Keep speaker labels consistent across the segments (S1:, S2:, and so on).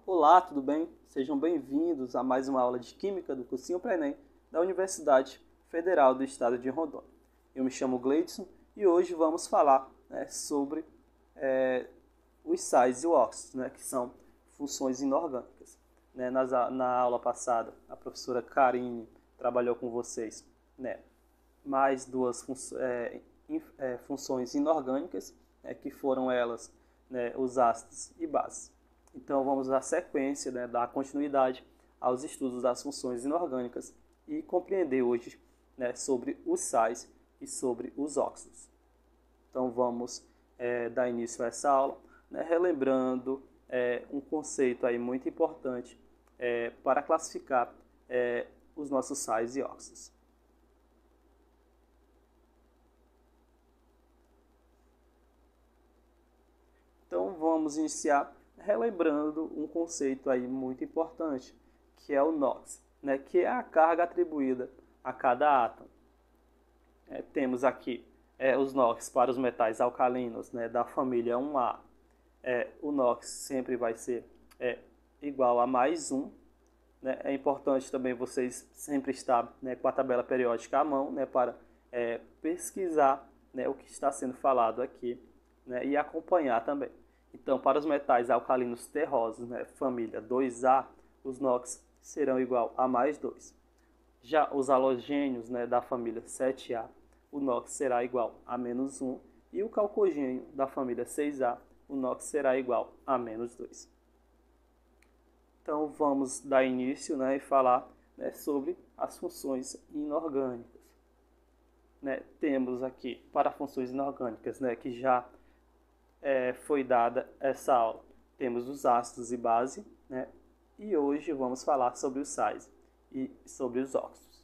S1: Olá, tudo bem? Sejam bem-vindos a mais uma aula de Química do Cursinho Pré-ENEM da Universidade Federal do Estado de Rondônia. Eu me chamo Gleidson e hoje vamos falar sobre os sais e óxidos, que são funções inorgânicas. Na aula passada, a professora Karine trabalhou com vocês mais duas funções inorgânicas, que foram elas os ácidos e bases. Então vamos dar sequência, dar continuidade aos estudos das funções inorgânicas e compreender hoje sobre os sais e sobre os óxidos. Então vamos dar início a essa aula, relembrando um conceito aí muito importante para classificar os nossos sais e óxidos. Então vamos iniciar relembrando um conceito aí muito importante, que é o NOx, que é a carga atribuída a cada átomo. Temos aqui os NOx para os metais alcalinos da família 1A. O NOx sempre vai ser igual a mais 1. É importante também vocês sempre estar com a tabela periódica à mão para pesquisar o que está sendo falado aqui e acompanhar também. Então, para os metais alcalinos terrosos, família 2A, os NOx serão igual a mais 2. Já os halogênios da família 7A, o NOx será igual a menos 1. E o calcogênio da família 6A, o NOx será igual a menos 2. Então, vamos dar início e falar sobre as funções inorgânicas. Temos aqui, para funções inorgânicas, que já foi dada essa aula. Temos os ácidos e base, e hoje vamos falar sobre os sais e sobre os óxidos.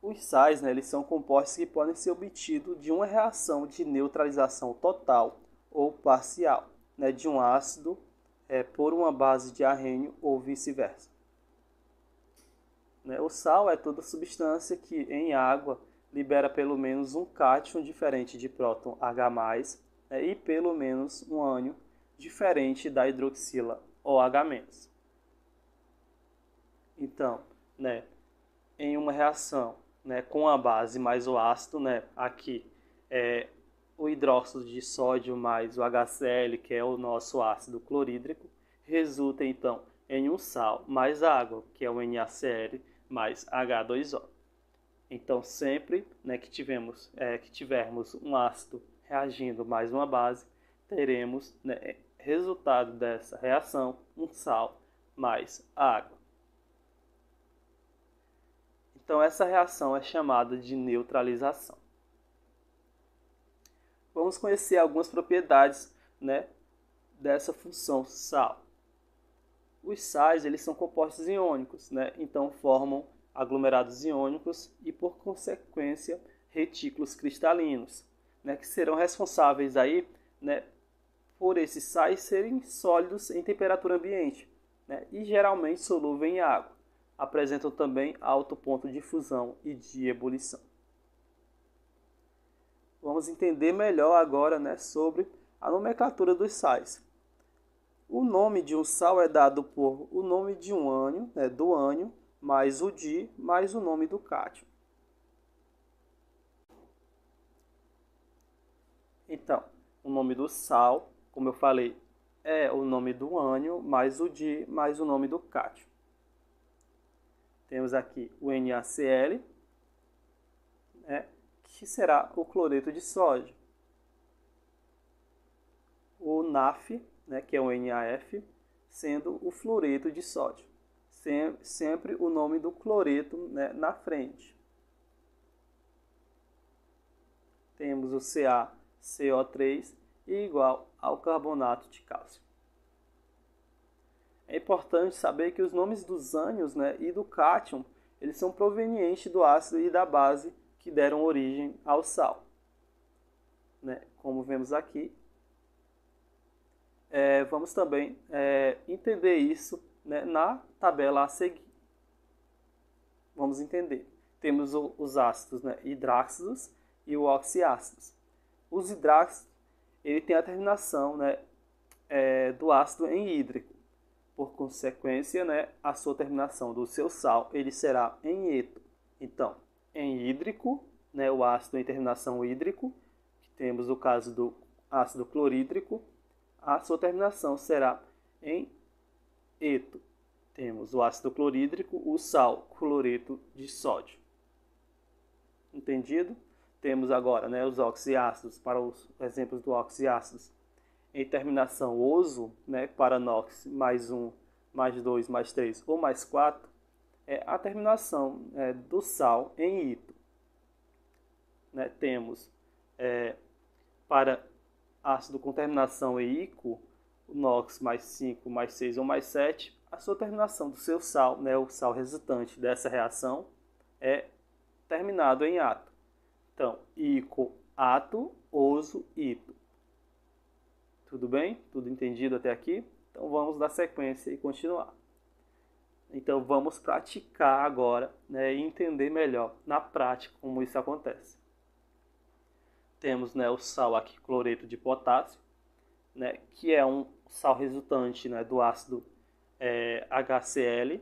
S1: Os sais, eles são compostos que podem ser obtidos de uma reação de neutralização total ou parcial, de um ácido por uma base de arrênio ou vice-versa. O sal é toda substância que em água libera pelo menos um cátion diferente de próton H+, e pelo menos um ânion diferente da hidroxila OH-. Então, em uma reação com a base mais o ácido, aqui o hidróxido de sódio mais o HCl, que é o nosso ácido clorídrico, resulta então em um sal mais água, que é o NaCl mais H2O. Então, sempre que tivermos um ácido reagindo mais uma base, teremos resultado dessa reação um sal mais água. Então, essa reação é chamada de neutralização. Vamos conhecer algumas propriedades dessa função sal. Os sais eles são compostos iônicos, então formam aglomerados iônicos e, por consequência, retículos cristalinos, que serão responsáveis aí, por esses sais serem sólidos em temperatura ambiente, e geralmente solúveis em água. Apresentam também alto ponto de fusão e de ebulição. Vamos entender melhor agora sobre a nomenclatura dos sais. O nome de um sal é dado por o nome de um ânion, do ânion, mais o di, mais o nome do cátion. Então, o nome do sal, como eu falei, é o nome do ânion, mais o di, mais o nome do cátion. Temos aqui o NaCl, que será o cloreto de sódio. O NaF, que é o NaF, sendo o fluoreto de sódio. Sempre o nome do cloreto na frente. Temos o CaCO3 igual ao carbonato de cálcio. É importante saber que os nomes dos ânions e do cátion eles são provenientes do ácido e da base que deram origem ao sal. Como vemos aqui, vamos também entender isso na tabela a seguir. Vamos entender. Temos os ácidos hidráxidos e os oxiácidos. Os hidráxidos ele tem a terminação do ácido em hídrico. Por consequência, né, a sua terminação do seu sal ele será em eto. Então, em hídrico, né, o ácido em terminação hídrico, que temos o caso do ácido clorídrico, a sua terminação será em eto. Temos o ácido clorídrico, o sal, cloreto de sódio. Entendido? Temos agora, né, os oxiácidos, para os exemplos do oxiácidos. Em terminação oso, né, para NOx, mais 1, mais 2, mais 3 ou mais 4, é a terminação do sal em ito. Né, temos para ácido com terminação em ico, o NOx mais 5, mais 6 ou mais 7, a sua terminação do seu sal, né, o sal resultante dessa reação, é terminado em ato. Então, ico, ato, oso, ito. Tudo bem? Tudo entendido até aqui? Então vamos dar sequência e continuar. Então vamos praticar agora, né, e entender melhor na prática como isso acontece. Temos, né, o sal aqui, cloreto de potássio, né, que é um sal resultante, né, do ácido HCl,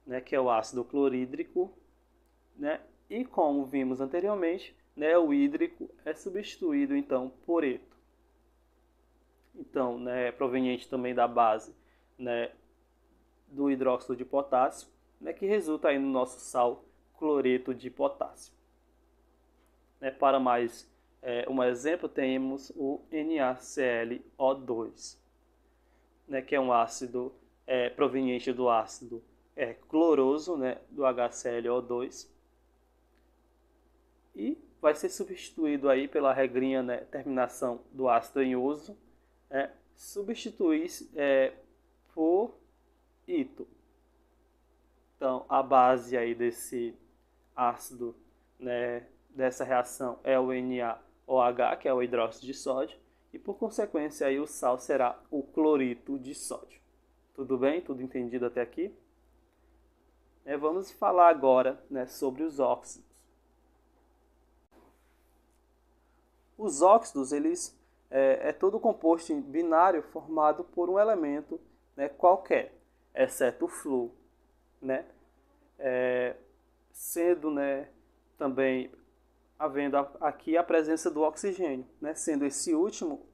S1: né, que é o ácido clorídrico, né, e como vimos anteriormente, né, o hídrico é substituído então por eto. Então, né, proveniente também da base, né, do hidróxido de potássio, né, que resulta aí no nosso sal cloreto de potássio. Né, para mais um exemplo, temos o NaClO2, né, que é um ácido proveniente do ácido cloroso, né, do HClO2, e vai ser substituído aí pela regrinha, né, terminação do ácido em oso, substituir por ito. Então, a base aí desse ácido, né, dessa reação é o NaOH, que é o hidróxido de sódio, e por consequência aí o sal será o cloreto de sódio. Tudo bem? Tudo entendido até aqui? Vamos falar agora, né, sobre os óxidos. Os óxidos, eles todo composto binário formado por um elemento, né, qualquer, exceto o flúor, né? Sendo, né, também havendo aqui a presença do oxigênio, né, sendo esse último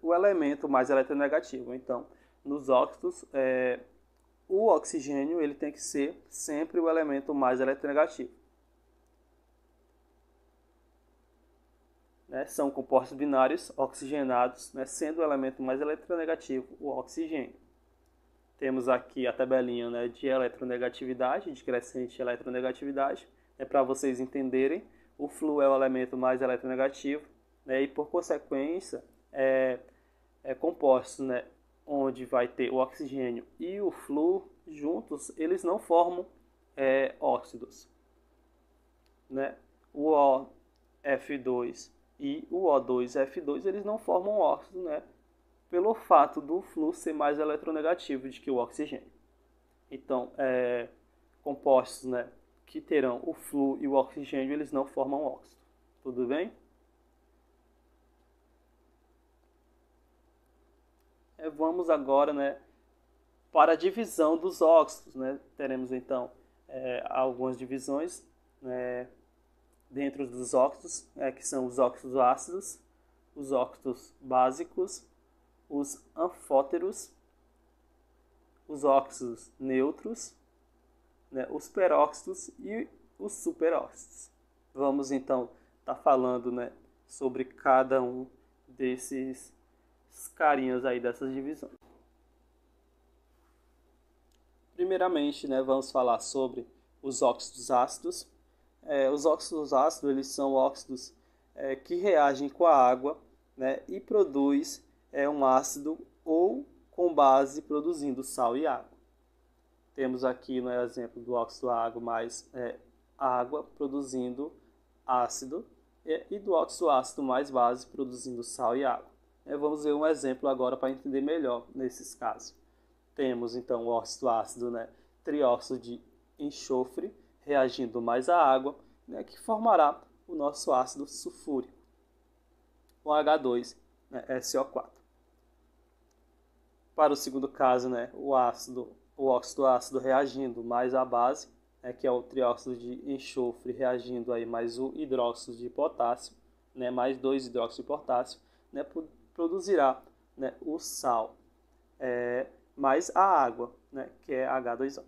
S1: o elemento mais eletronegativo. Então, nos óxidos, o oxigênio ele tem que ser sempre o elemento mais eletronegativo. Né, são compostos binários oxigenados, né, sendo o elemento mais eletronegativo o oxigênio. Temos aqui a tabelinha, né, de eletronegatividade, de crescente eletronegatividade, para vocês entenderem. O flúor é o elemento mais eletronegativo, né, e por consequência, compostos, né, onde vai ter o oxigênio e o flúor juntos, eles não formam óxidos. Né? O OF2 e o O2F2, eles não formam óxido, né, pelo fato do flúor ser mais eletronegativo do que o oxigênio. Então, compostos, né, que terão o flúor e o oxigênio, eles não formam óxido. Tudo bem? Vamos agora, né, para a divisão dos óxidos. Né? Teremos, então, algumas divisões, né, dentro dos óxidos, que são os óxidos ácidos, os óxidos básicos, os anfóteros, os óxidos neutros, né, os peróxidos e os superóxidos. Vamos então estar falando, né, sobre cada um desses carinhas aí dessas divisões. Primeiramente, né, vamos falar sobre os óxidos ácidos. Os óxidos ácidos eles são óxidos que reagem com a água, né, e produz um ácido ou com base produzindo sal e água. Temos aqui no exemplo do óxido água mais água produzindo ácido e do óxido ácido mais base produzindo sal e água. Vamos ver um exemplo agora para entender melhor nesses casos. Temos então o óxido ácido, né, trióxido de enxofre reagindo mais à água, né, que formará o nosso ácido sulfúrico, o H2, né, SO4. Para o segundo caso, né, o óxido ácido reagindo mais a base, né, que é o trióxido de enxofre reagindo aí mais o hidróxido de potássio, né, mais 2 hidróxidos de potássio, né, produzirá, né, o sal mais a água, né, que é H2O.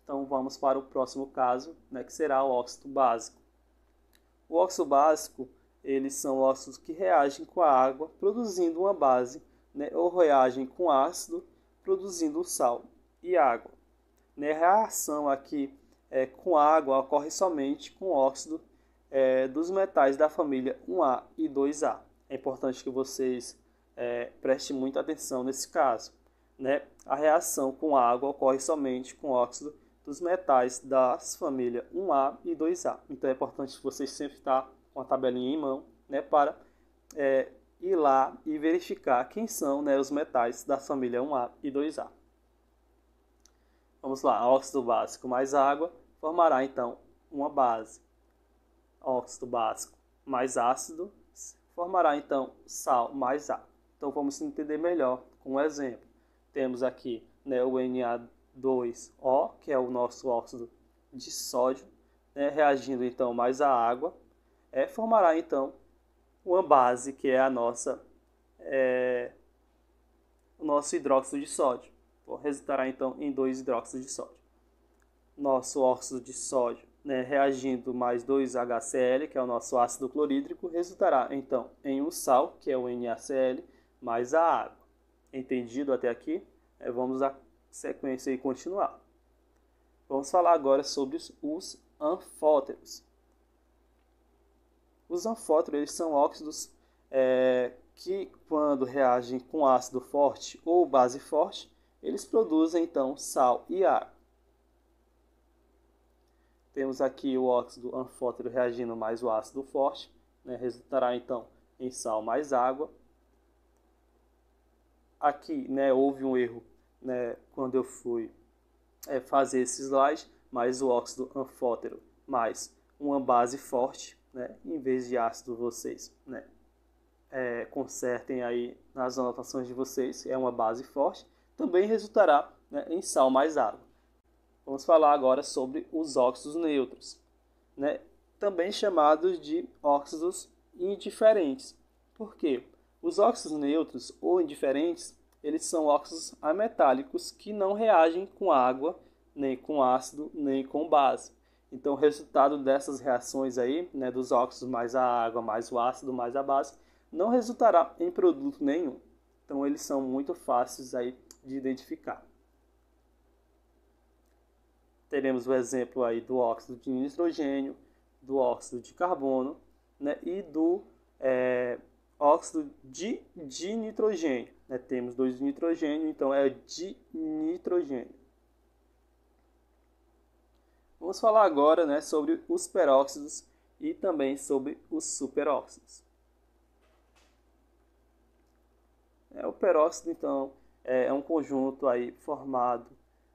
S1: Então vamos para o próximo caso, né, que será o óxido básico. O óxido básico, eles são óxidos que reagem com a água, produzindo uma base, né, ou reagem com ácido, produzindo o sal e água. Né, a reação aqui com água ocorre somente com óxido dos metais da família 1A e 2A. É importante que vocês prestem muita atenção nesse caso. Né? A reação com água ocorre somente com óxido dos metais das famílias 1A e 2A. Então é importante vocês sempre estar com a tabelinha em mão, né, para ir lá e verificar quem são, né, os metais da família 1A e 2A. Vamos lá, óxido básico mais água formará então uma base. Óxido básico mais ácido formará então sal mais água. Então vamos entender melhor com um exemplo. Temos aqui, né, o Na2O, que é o nosso óxido de sódio, né, reagindo então mais a água, formará então uma base que é o nosso hidróxido de sódio. Resultará então em 2 hidróxidos de sódio. Nosso óxido de sódio, né, reagindo mais 2HCl, que é o nosso ácido clorídrico, resultará então em um sal, que é o NaCl, mais a água. Entendido até aqui? Vamos à sequência e continuar. Vamos falar agora sobre os anfóteros. Os anfóteros, eles são óxidos que, quando reagem com ácido forte ou base forte, eles produzem então sal e água. Temos aqui o óxido anfótero reagindo mais o ácido forte, né, resultará então em sal mais água. Aqui, né, houve um erro, né, quando eu fui fazer esse slide, mas o óxido anfótero mais uma base forte, né, em vez de ácido, vocês, né, consertem aí nas anotações de vocês, é uma base forte, também resultará, né, em sal mais água. Vamos falar agora sobre os óxidos neutros, né, também chamados de óxidos indiferentes. Por quê? Os óxidos neutros ou indiferentes, eles são óxidos ametálicos que não reagem com água, nem com ácido, nem com base. Então, o resultado dessas reações aí, né, dos óxidos mais a água, mais o ácido, mais a base, não resultará em produto nenhum. Então, eles são muito fáceis aí de identificar. Teremos o exemplo aí do óxido de nitrogênio, do óxido de carbono, né, e do óxido de dinitrogênio. Né? Temos 2 de nitrogênio, então é dinitrogênio. Vamos falar agora, né, sobre os peróxidos e também sobre os superóxidos. O peróxido, então, é um conjunto aí formado,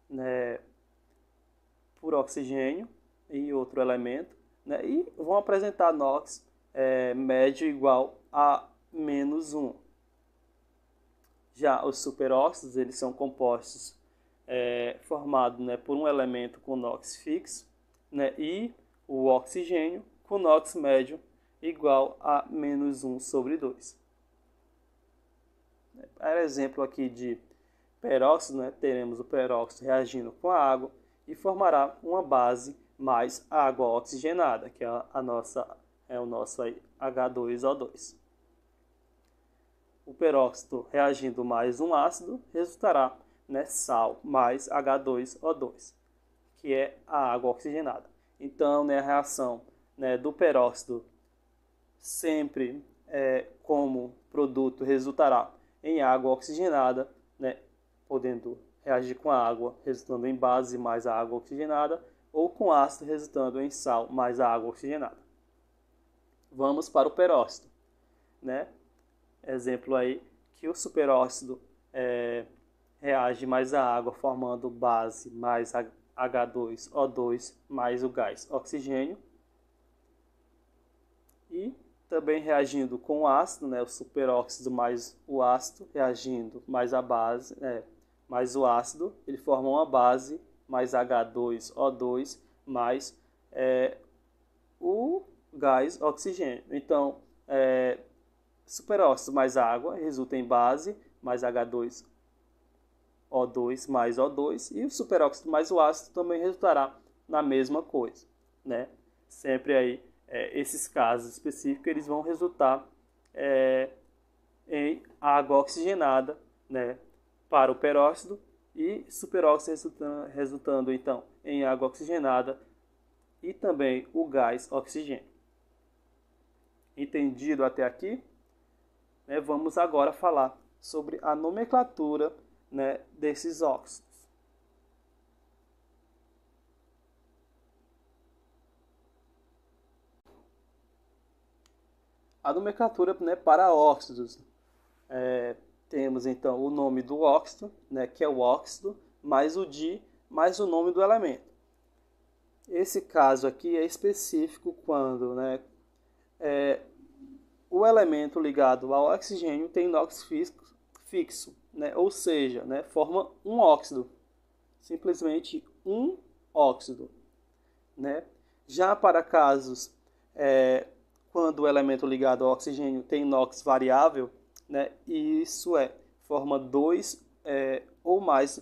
S1: né, por oxigênio e outro elemento, né, e vão apresentar NOx médio igual a -1. Já os superóxidos, eles são compostos formados, né, por um elemento com NOx fixo, né, e o oxigênio com NOx médio igual a -1/2. Para exemplo aqui de peróxido, né, teremos o peróxido reagindo com a água e formará uma base mais água oxigenada, que é o nosso aí, H2O2. O peróxido reagindo mais um ácido resultará, né, sal mais H2O2, que é a água oxigenada. Então, né, a reação, né, do peróxido sempre como produto resultará em água oxigenada, né, podendo reagir com a água, resultando em base mais a água oxigenada, ou com ácido, resultando em sal mais a água oxigenada. Vamos para o peróxido. Né? Exemplo aí, que o superóxido reage mais a água, formando base mais H2O2 mais o gás oxigênio. E também reagindo com o ácido, né, o superóxido mais o ácido, reagindo mais a base, mais o ácido, ele forma uma base mais H2O2 mais o gás oxigênio. Então, superóxido mais água resulta em base mais H2O2 mais O2 e o superóxido mais o ácido também resultará na mesma coisa, né? Sempre aí, esses casos específicos, eles vão resultar em água oxigenada, né, para o peróxido e superóxido resultando então em água oxigenada e também o gás oxigênio. Entendido até aqui? Vamos agora falar sobre a nomenclatura, né, desses óxidos. A nomenclatura, né, para óxidos. Temos então o nome do óxido, né, que é o óxido, mais o di, mais o nome do elemento. Esse caso aqui é específico quando, né, o elemento ligado ao oxigênio tem NOx fixo, né, ou seja, né, forma um óxido, simplesmente um óxido, né? Já para casos quando o elemento ligado ao oxigênio tem NOx variável, né, isso forma dois ou mais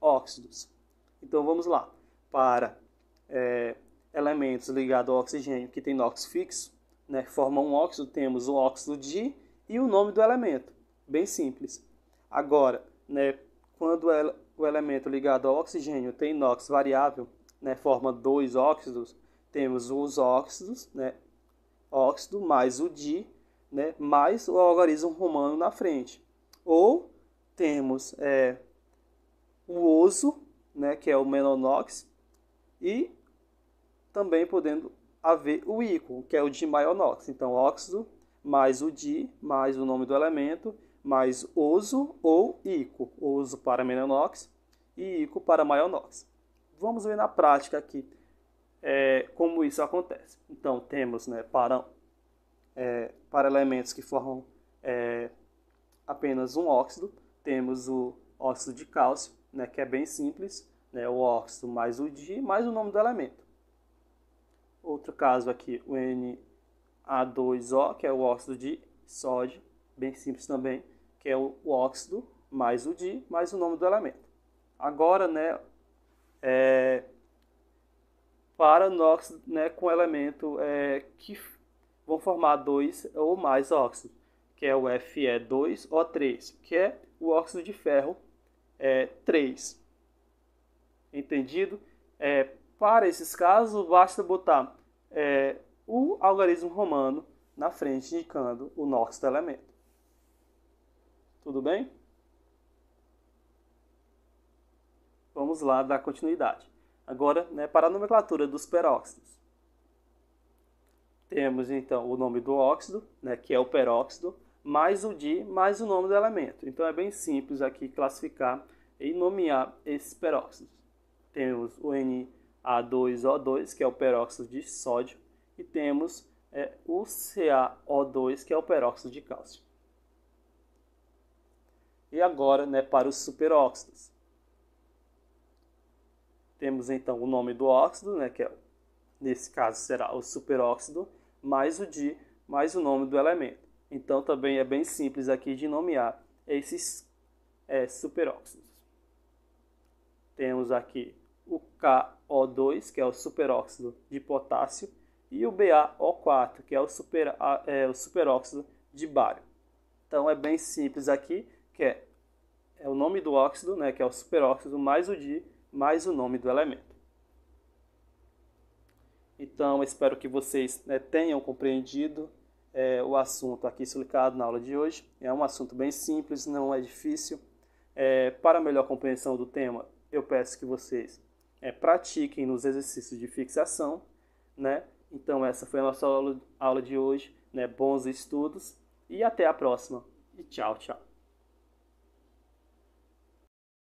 S1: óxidos. Então vamos lá. Para elementos ligados ao oxigênio que tem NOx fixo, né, formam um óxido, temos o óxido de e o nome do elemento. Bem simples. Agora, né, quando o elemento ligado ao oxigênio tem NOx variável, né, forma dois óxidos, temos os óxidos, né, óxido mais o di, né, mais o algarismo romano na frente. Ou temos o oso, né, que é o menonox, e também podendo haver o íco, que é o dimaionox. Então, óxido mais o di, mais o nome do elemento, mais oso ou íco. Oso para menonox e íco para maionox. Vamos ver na prática aqui como isso acontece. Então, temos, né, para elementos que formam apenas um óxido, temos o óxido de cálcio, né, que é bem simples, né, o óxido mais o di, mais o nome do elemento. Outro caso aqui, o Na2O, que é o óxido de sódio, bem simples também, que é o óxido mais o di, mais o nome do elemento. Agora, né, para NOx, né, com elemento que vão formar dois ou mais óxidos, que é o Fe2O3, que é o óxido de ferro 3. Entendido? Para esses casos, basta botar o algarismo romano na frente, indicando o NOx do elemento. Tudo bem? Vamos lá dar continuidade. Agora, né, para a nomenclatura dos peróxidos. Temos então o nome do óxido, né, que é o peróxido, mais o di, mais o nome do elemento. Então é bem simples aqui classificar e nomear esses peróxidos. Temos o Na2O2, que é o peróxido de sódio, e temos o CaO2, que é o peróxido de cálcio. E agora, né, para os superóxidos. Temos então o nome do óxido, né, que nesse caso será o superóxido, mais o di, mais o nome do elemento. Então também é bem simples aqui de nomear esses superóxidos. Temos aqui o KO2, que é o superóxido de potássio, e o BaO4, que é o superóxido de bário. Então é bem simples aqui, que é o nome do óxido, né, que é o superóxido, mais o di, mais o nome do elemento. Então, espero que vocês, né, tenham compreendido o assunto aqui explicado na aula de hoje. É um assunto bem simples, não é difícil. Para melhor compreensão do tema, eu peço que vocês pratiquem nos exercícios de fixação, né? Então, essa foi a nossa aula de hoje, né? Bons estudos e até a próxima. E tchau, tchau.